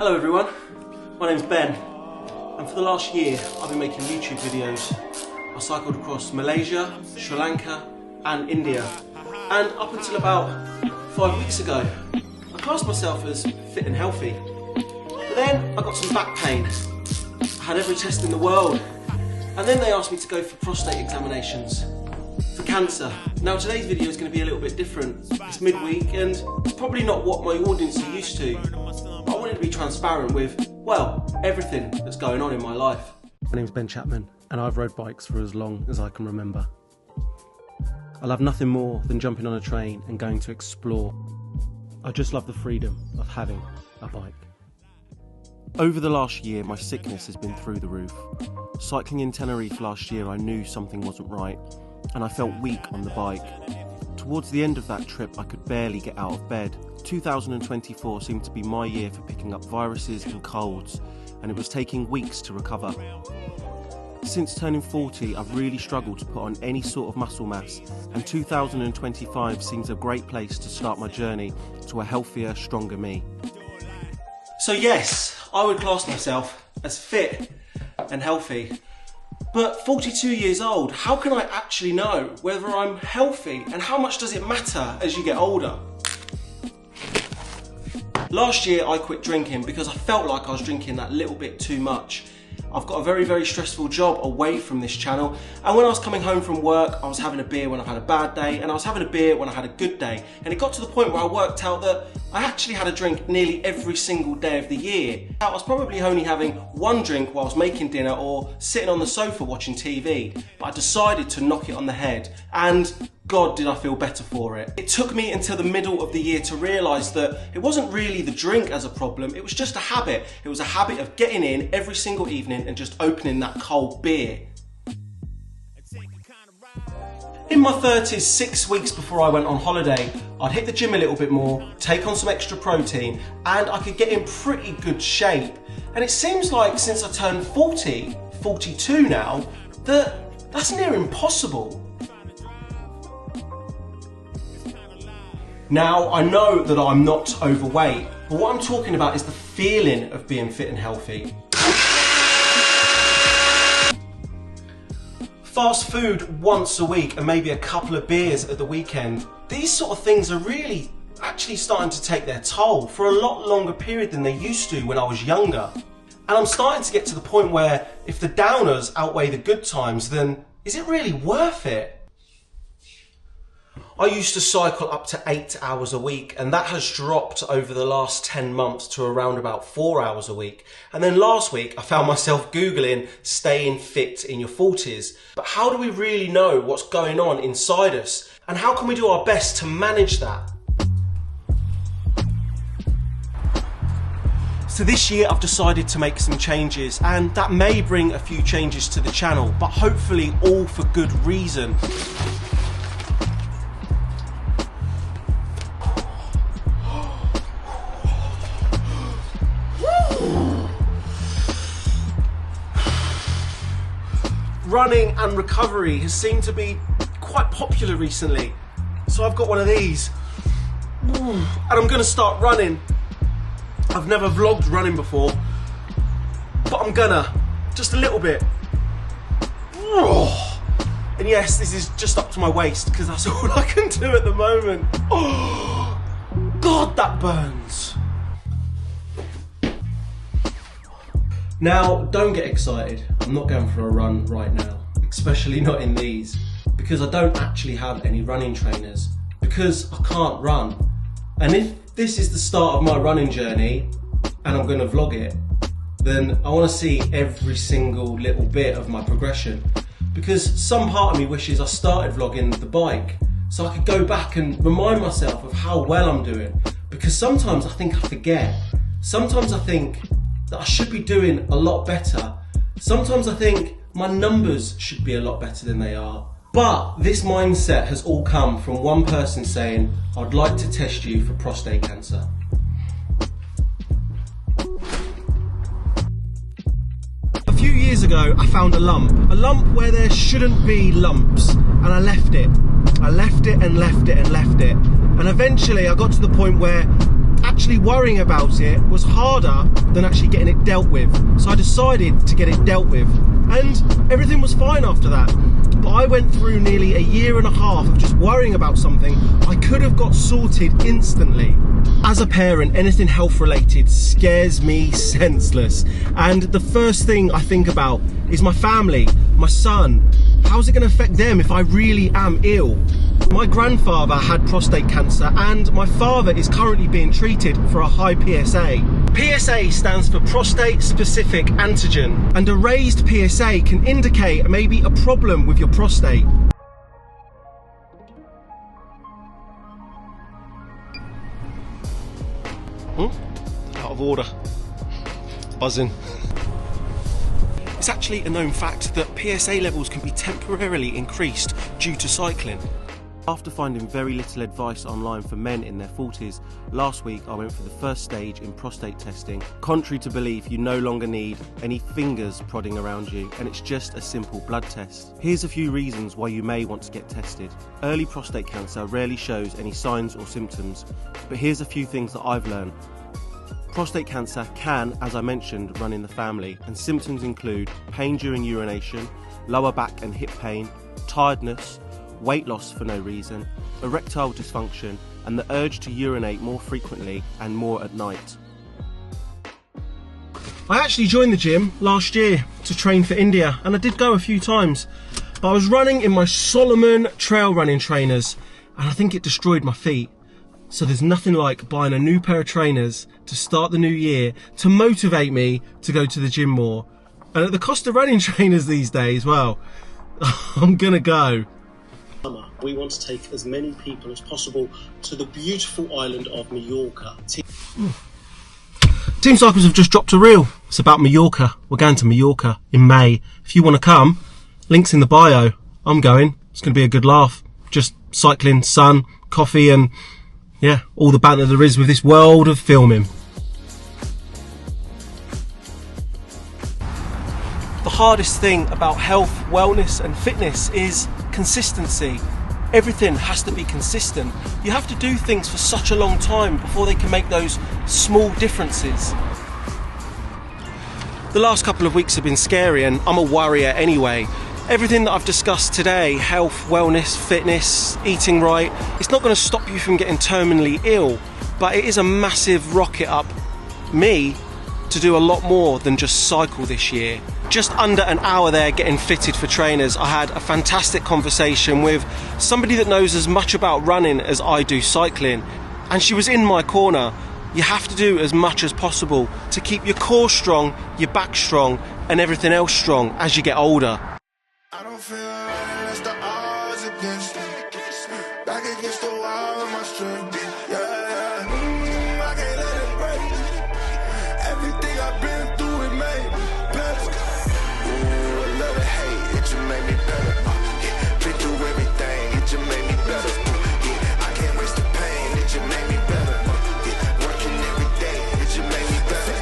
Hello everyone, my name's Ben, and for the last year I've been making YouTube videos. I cycled across Malaysia, Sri Lanka and India, and up until about 5 weeks ago I classed myself as fit and healthy. But then I got some back pain, I had every test in the world, and then they asked me to go for prostate examinations for cancer. Now today's video is going to be a little bit different. It's midweek and it's probably not what my audience are used to. I wanted to be transparent with, well, everything that's going on in my life. My name's Ben Chapman and I've rode bikes for as long as I can remember. I love nothing more than jumping on a train and going to explore. I just love the freedom of having a bike. Over the last year, my sickness has been through the roof. Cycling in Tenerife last year, I knew something wasn't right, and I felt weak on the bike. Towards the end of that trip, I could barely get out of bed. 2024 seemed to be my year for picking up viruses and colds, and it was taking weeks to recover. Since turning 40, I've really struggled to put on any sort of muscle mass, and 2025 seems a great place to start my journey to a healthier, stronger me. So yes, I would class myself as fit and healthy. But 42 years old, how can I actually know whether I'm healthy, and how much does it matter as you get older? Last year I quit drinking because I felt like I was drinking that little bit too much. I've got a very stressful job away from this channel, and when I was coming home from work I was having a beer when I had a bad day, and I was having a beer when I had a good day, and it got to the point where I worked out that I actually had a drink nearly every single day of the year. I was probably only having one drink whilst making dinner or sitting on the sofa watching TV, but I decided to knock it on the head, and God did I feel better for it. It took me until the middle of the year to realise that it wasn't really the drink as a problem, it was just a habit. It was a habit of getting in every single evening and just opening that cold beer. In my 30s, 6 weeks before I went on holiday, I'd hit the gym a little bit more, take on some extra protein, and I could get in pretty good shape. And it seems like since I turned 40, 42 now, that's near impossible. Now, I know that I'm not overweight, but what I'm talking about is the feeling of being fit and healthy. Fast food once a week and maybe a couple of beers at the weekend, these sort of things are really actually starting to take their toll for a lot longer period than they used to when I was younger. And I'm starting to get to the point where if the downers outweigh the good times, then is it really worth it? I used to cycle up to 8 hours a week, and that has dropped over the last 10 months to around about 4 hours a week. And then last week I found myself Googling staying fit in your 40s. But how do we really know what's going on inside us? And how can we do our best to manage that? So this year I've decided to make some changes, and that may bring a few changes to the channel, but hopefully all for good reason. Running and recovery has seemed to be quite popular recently, so I've got one of these, and I'm going to start running. I've never vlogged running before, but I'm gonna, just a little bit. And yes, this is just up to my waist because that's all I can do at the moment. Oh, God, that burns. Now, don't get excited. I'm not going for a run right now, especially not in these, because I don't actually have any running trainers, because I can't run. And if this is the start of my running journey, and I'm going to vlog it, then I want to see every single little bit of my progression, because some part of me wishes I started vlogging the bike, so I could go back and remind myself of how well I'm doing, because sometimes I think I forget. Sometimes I think that I should be doing a lot better. Sometimes I think my numbers should be a lot better than they are. But this mindset has all come from one person saying, I'd like to test you for prostate cancer. A few years ago, I found a lump where there shouldn't be lumps, and I left it. I left it and left it and left it. And eventually I got to the point where actually worrying about it was harder than actually getting it dealt with. So I decided to get it dealt with, and everything was fine after that. But I went through nearly a year and a half of just worrying about something I could have got sorted instantly. As a parent, anything health related scares me senseless. And the first thing I think about is my family, my son. How's it going to affect them if I really am ill? My grandfather had prostate cancer, and my father is currently being treated for a high PSA. PSA stands for prostate specific antigen, and a raised PSA can indicate maybe a problem with your prostate. Out of order. Buzzing. It's actually a known fact that PSA levels can be temporarily increased due to cycling. After finding very little advice online for men in their 40s, last week I went for the first stage in prostate testing. Contrary to belief, you no longer need any fingers prodding around you, and it's just a simple blood test. Here's a few reasons why you may want to get tested. Early prostate cancer rarely shows any signs or symptoms, but here's a few things that I've learned. Prostate cancer can, as I mentioned, run in the family, and symptoms include pain during urination, lower back and hip pain, tiredness, weight loss for no reason, erectile dysfunction, and the urge to urinate more frequently and more at night. I actually joined the gym last year to train for India, and I did go a few times, but I was running in my Solomon trail running trainers, and I think it destroyed my feet. So there's nothing like buying a new pair of trainers to start the new year to motivate me to go to the gym more. And at the cost of running trainers these days, well, I'm gonna go. We want to take as many people as possible to the beautiful island of Mallorca. Team Cycles have just dropped a reel. It's about Mallorca. We're going to Mallorca in May. If you want to come, links in the bio. I'm going. It's going to be a good laugh. Just cycling, sun, coffee, and yeah, all the banter there is with this world of filming. The hardest thing about health, wellness and fitness is consistency. Everything has to be consistent. You have to do things for such a long time before they can make those small differences. The last couple of weeks have been scary, and I'm a worrier anyway. Everything that I've discussed today, health, wellness, fitness, eating right, it's not going to stop you from getting terminally ill, but it is a massive rocket up me to do a lot more than just cycle this year. Just under an hour there getting fitted for trainers, I had a fantastic conversation with somebody that knows as much about running as I do cycling, and she was in my corner. You have to do as much as possible to keep your core strong, your back strong, and everything else strong as you get older. I don't feel right unless the odds against me. Back against the wall of my strength. Yeah, I can't let it break. Everything I've been through, it made me better. Ooh, I love the hate, it just made me better. Been through everything, it just made me better. I can't waste the pain, it just made me better. Working every day, it just made me better.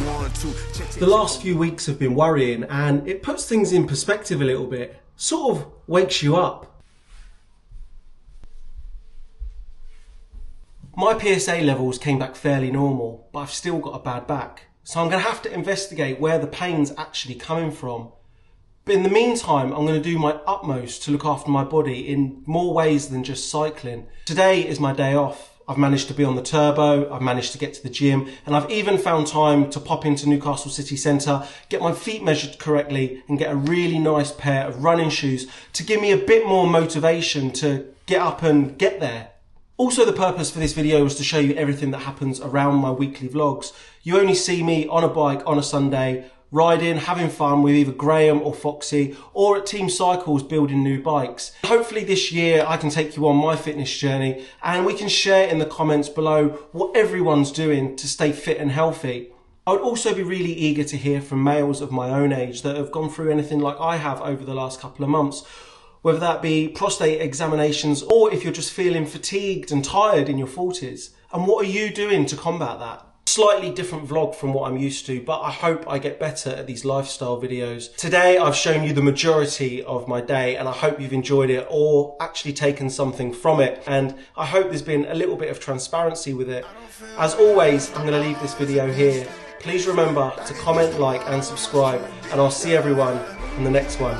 1, 2, The last few weeks have been worrying, and it puts things in perspective a little bit, sort of wakes you up. My PSA levels came back fairly normal, but I've still got a bad back. So I'm going to have to investigate where the pain's actually coming from. But in the meantime, I'm going to do my utmost to look after my body in more ways than just cycling. Today is my day off. I've managed to be on the turbo, I've managed to get to the gym, and I've even found time to pop into Newcastle city centre, get my feet measured correctly, and get a really nice pair of running shoes to give me a bit more motivation to get up and get there. Also, the purpose for this video is to show you everything that happens around my weekly vlogs. You only see me on a bike on a Sunday, riding, having fun with either Graham or Foxy, or at Team Cycles building new bikes. Hopefully this year I can take you on my fitness journey, and we can share in the comments below what everyone's doing to stay fit and healthy. I would also be really eager to hear from males of my own age that have gone through anything like I have over the last couple of months, whether that be prostate examinations or if you're just feeling fatigued and tired in your 40s. And what are you doing to combat that? Slightly different vlog from what I'm used to, but I hope I get better at these lifestyle videos. Today I've shown you the majority of my day and I hope you've enjoyed it or actually taken something from it, and I hope there's been a little bit of transparency with it. As always, I'm going to leave this video here. Please remember to comment, like and subscribe, and I'll see everyone in the next one.